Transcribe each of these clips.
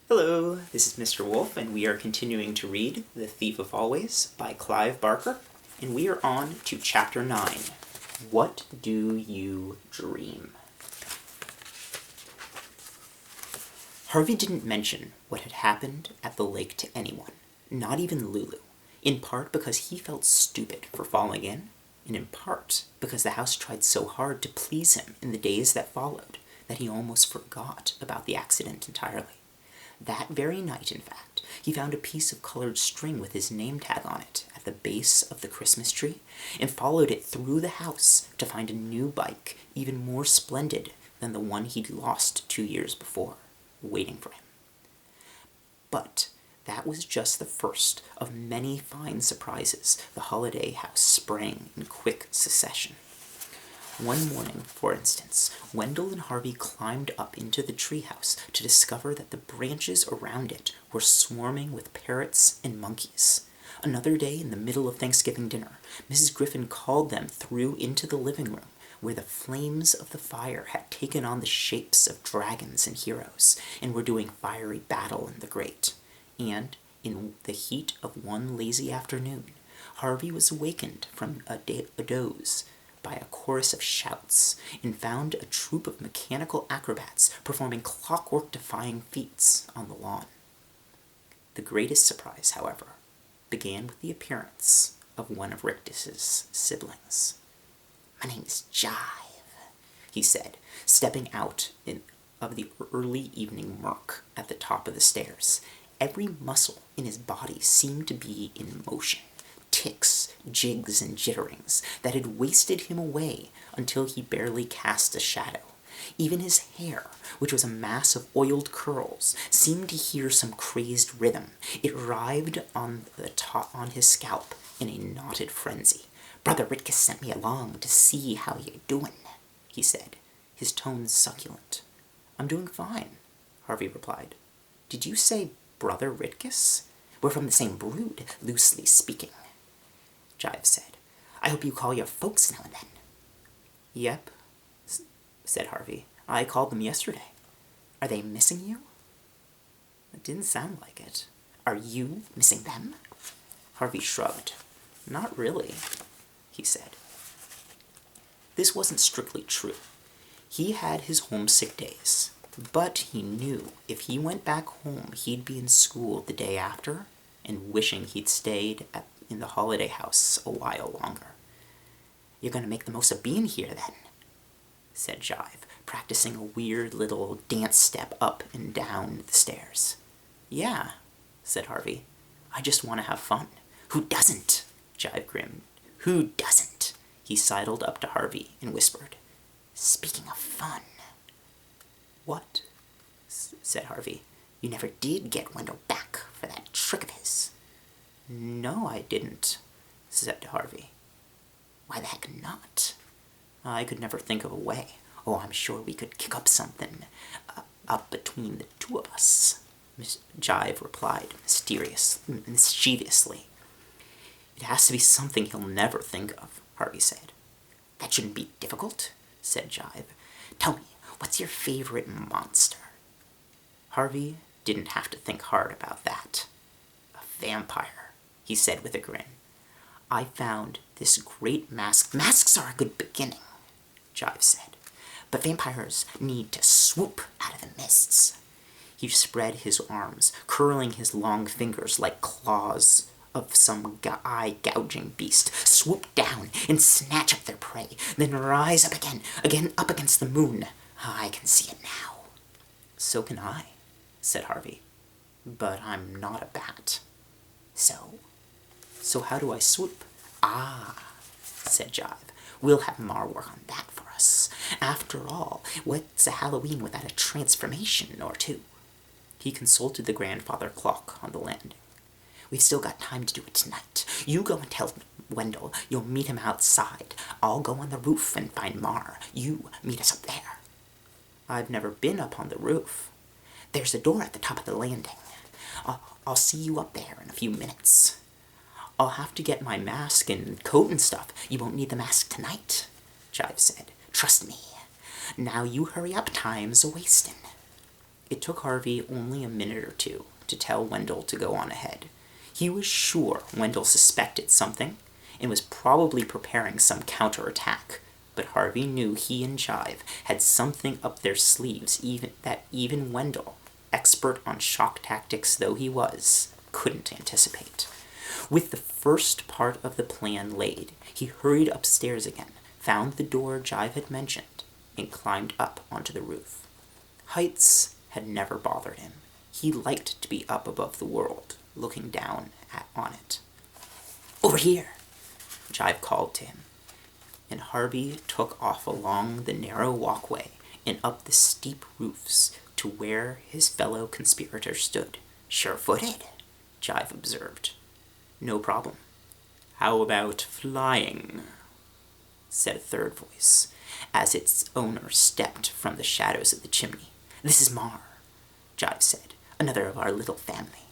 Hello, this is Mr. Wolff, and we are continuing to read The Thief of Always by Clive Barker, and we are on to Chapter 9, What Do You Dream? Harvey didn't mention what had happened at the lake to anyone, not even Lulu, in part because he felt stupid for falling in, and in part because the house tried so hard to please him in the days that followed that he almost forgot about the accident entirely. That very night, in fact, he found a piece of colored string with his name tag on it at the base of the Christmas tree, and followed it through the house to find a new bike even more splendid than the one he'd lost 2 years before, waiting for him. But that was just the first of many fine surprises the holiday house sprang in quick succession. One morning, for instance, Wendell and Harvey climbed up into the treehouse to discover that the branches around it were swarming with parrots and monkeys. Another day, in the middle of Thanksgiving dinner, Mrs. Griffin called them through into the living room, where the flames of the fire had taken on the shapes of dragons and heroes, and were doing fiery battle in the grate. And, in the heat of one lazy afternoon, Harvey was awakened from a doze by a chorus of shouts, and found a troupe of mechanical acrobats performing clockwork-defying feats on the lawn. The greatest surprise, however, began with the appearance of one of Rictus's siblings. "My name's Jive," he said, stepping out of the early evening murk at the top of the stairs. Every muscle in his body seemed to be in motion. Ticks, jigs, and jitterings that had wasted him away until he barely cast a shadow. Even his hair, which was a mass of oiled curls, seemed to hear some crazed rhythm. It writhed on his scalp in a knotted frenzy. "Brother Ritkus sent me along to see how you're doing," he said, his tones succulent. "I'm doing fine," Harvey replied. "Did you say Brother Ritkus? We're from the same brood, loosely speaking," Jive said. "I hope you call your folks now and then." "Yep," said Harvey. "I called them yesterday." "Are they missing you?" "It didn't sound like it." "Are you missing them?" Harvey shrugged. "Not really," he said. This wasn't strictly true. He had his homesick days, but he knew if he went back home he'd be in school the day after, and wishing he'd stayed in the holiday house a while longer. "You're going to make the most of being here, then," said Jive, practicing a weird little dance step up and down the stairs. "Yeah," said Harvey. "I just want to have fun." "Who doesn't?" Jive grinned. "Who doesn't?" He sidled up to Harvey and whispered, "Speaking of fun." "What?" said Harvey. "You never did get Wendell back for that trick of his." "No, I didn't," said Harvey. "Why the heck not?" "I could never think of a way." "Oh, I'm sure we could kick up something up between the two of us," Jive replied mischievously. "It has to be something he'll never think of," Harvey said. "That shouldn't be difficult," said Jive. "Tell me, what's your favorite monster?" Harvey didn't have to think hard about that. "A vampire," he said with a grin. "I found this great mask." "Masks are a good beginning," Jive said, "but vampires need to swoop out of the mists." He spread his arms, curling his long fingers like claws of some eye-gouging beast, swoop down and snatch up their prey, then rise up again up against the moon. I can see it now." "So can I," said Harvey, "but I'm not a bat." So how do I swoop?" "Ah," said Jive, "we'll have Mar work on that for us. After all, what's a Halloween without a transformation or two?" He consulted the grandfather clock on the landing. "We've still got time to do it tonight. You go and tell Wendell you'll meet him outside. I'll go on the roof and find Mar. You meet us up there." "I've never been up on the roof." "There's a door at the top of the landing. I'll see you up there in a few minutes." "I'll have to get my mask and coat and stuff." "You won't need the mask tonight," Jive said. "Trust me. Now you hurry up, time's a-wasting." It took Harvey only a minute or two to tell Wendell to go on ahead. He was sure Wendell suspected something and was probably preparing some counterattack, but Harvey knew he and Jive had something up their sleeves even Wendell, expert on shock tactics though he was, couldn't anticipate. With the first part of the plan laid, he hurried upstairs again, found the door Jive had mentioned, and climbed up onto the roof. Heights had never bothered him. He liked to be up above the world, looking down on it. "Over here," Jive called to him, and Harvey took off along the narrow walkway and up the steep roofs to where his fellow conspirator stood. "Sure-footed," Jive observed. "No problem." "How about flying?" said a third voice, as its owner stepped from the shadows of the chimney. "This is Mar," Jive said, "another of our little family."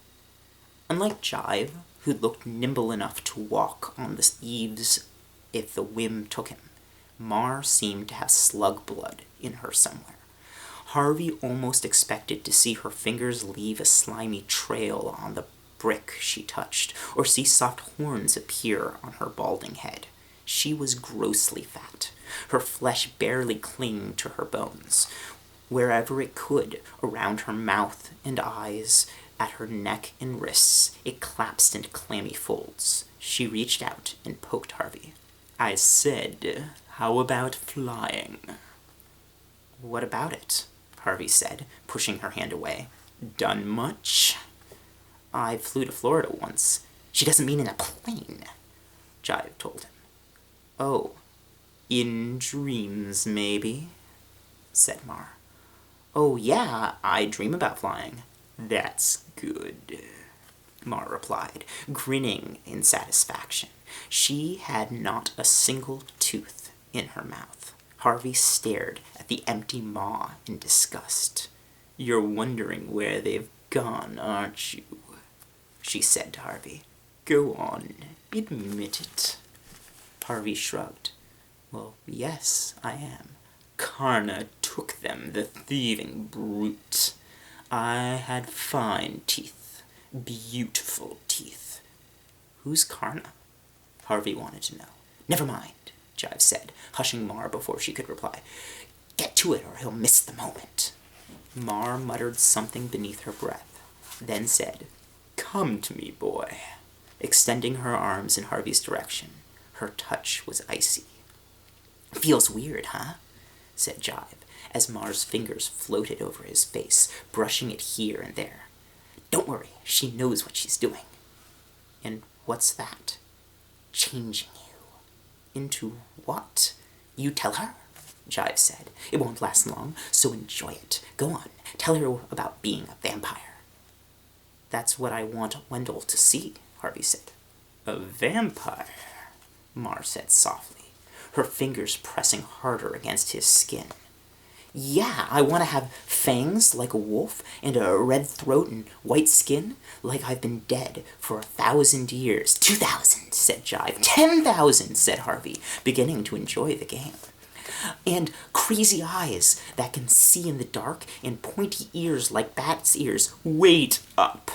Unlike Jive, who looked nimble enough to walk on the eaves if the whim took him, Mar seemed to have slug blood in her somewhere. Harvey almost expected to see her fingers leave a slimy trail on the brick she touched, or see soft horns appear on her balding head. She was grossly fat, her flesh barely clinging to her bones. Wherever it could, around her mouth and eyes, at her neck and wrists, it collapsed into clammy folds. She reached out and poked Harvey. "I said, how about flying?" "What about it?" Harvey said, pushing her hand away. "Done much?" "I flew to Florida once." "She doesn't mean in a plane," Jive told him. "Oh, in dreams, maybe?" said Mar. "Oh, yeah, I dream about flying." "That's good," Mar replied, grinning in satisfaction. She had not a single tooth in her mouth. Harvey stared at the empty maw in disgust. "You're wondering where they've gone, aren't you?" she said to Harvey. "Go on, admit it." Harvey shrugged. "Well, yes, I am." "Karna took them, the thieving brute. I had fine teeth, beautiful teeth." "Who's Karna?" Harvey wanted to know. "Never mind," Jive said, hushing Mar before she could reply. "Get to it or he'll miss the moment." Mar muttered something beneath her breath, then said, "Come to me, boy," extending her arms in Harvey's direction. Her touch was icy. "Feels weird, huh?" said Jive, as Mar's fingers floated over his face, brushing it here and there. "Don't worry, she knows what she's doing." "And what's that?" "Changing you." "Into what?" "You tell her," Jive said. "It won't last long, so enjoy it. Go on, tell her about being a vampire." "That's what I want Wendell to see," Harvey said. "A vampire?" Mar said softly, her fingers pressing harder against his skin. "Yeah, I want to have fangs like a wolf and a red throat and white skin, like I've been dead for 1,000 years. 2,000, said Jive. 10,000, said Harvey, beginning to enjoy the game. And crazy eyes that can see in the dark and pointy ears like bats' ears. Wait up,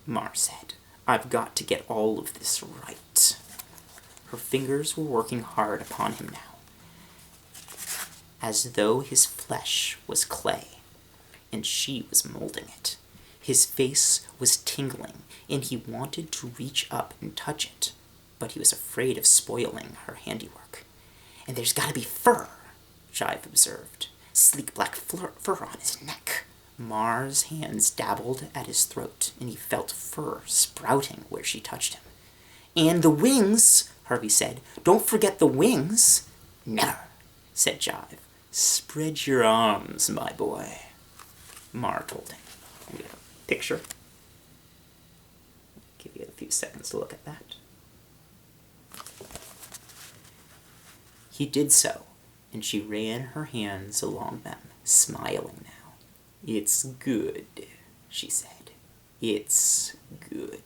Mar said. I've got to get all of this right. Her fingers were working hard upon him now, as though his flesh was clay, and she was molding it. His face was tingling, and he wanted to reach up and touch it, but he was afraid of spoiling her handiwork. "And there's got to be fur," Jive observed. "Sleek black fur on his neck." Mar's hands dabbled at his throat, and he felt fur sprouting where she touched him. "And the wings," Harvey said. "Don't forget the wings." "Never," said Jive. "Spread your arms, my boy," Mar told him. We have a picture. Give you a few seconds to look at that. He did so, and she ran her hands along them, smiling now. "It's good," she said. "It's good."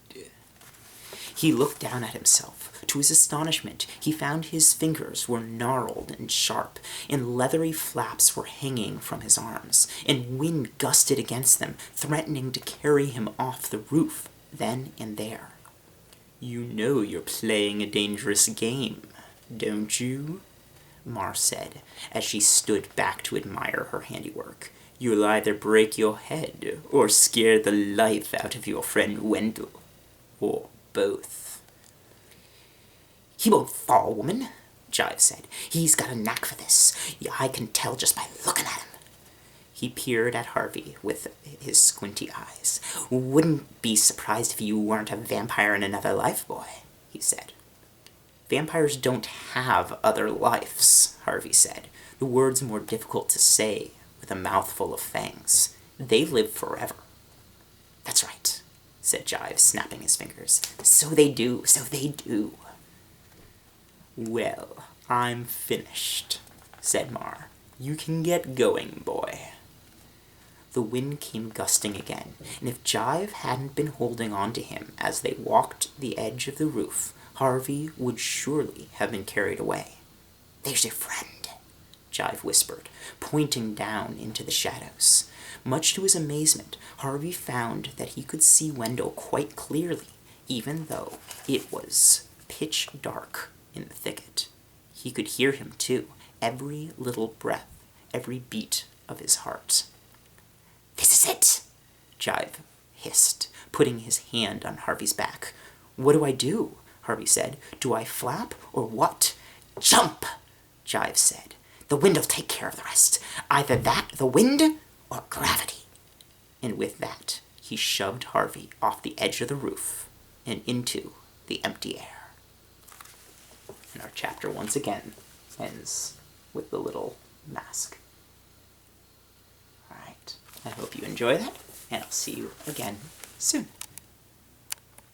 He looked down at himself, To his astonishment, he found his fingers were gnarled and sharp, and leathery flaps were hanging from his arms, and wind gusted against them, threatening to carry him off the roof then and there. "You know you're playing a dangerous game, don't you?" Mar said, as she stood back to admire her handiwork. "You'll either break your head or scare the life out of your friend Wendell. Or both." "He won't fall, woman," Jive said. "He's got a knack for this. I can tell just by looking at him." He peered at Harvey with his squinty eyes. "Wouldn't be surprised if you weren't a vampire in another life, boy," he said. "Vampires don't have other lives," Harvey said, the words more difficult to say with a mouthful of fangs. "They live forever." "That's right," said Jive, snapping his fingers. So they do. "Well, I'm finished," said Mar. "You can get going, boy." The wind came gusting again, and if Jive hadn't been holding on to him as they walked the edge of the roof, Harvey would surely have been carried away. "There's your friend," Jive whispered, pointing down into the shadows. Much to his amazement, Harvey found that he could see Wendell quite clearly, even though it was pitch dark in the thicket. He could hear him, too, every little breath, every beat of his heart. "This is it," Jive hissed, putting his hand on Harvey's back. "What do I do?" Harvey said. "Do I flap, or what?" "Jump," Jive said. "The wind'll take care of the rest. Either that, the wind, or gravity." And with that, he shoved Harvey off the edge of the roof and into the empty air. And our chapter once again ends with the little mask. Alright, I hope you enjoy that, and I'll see you again soon.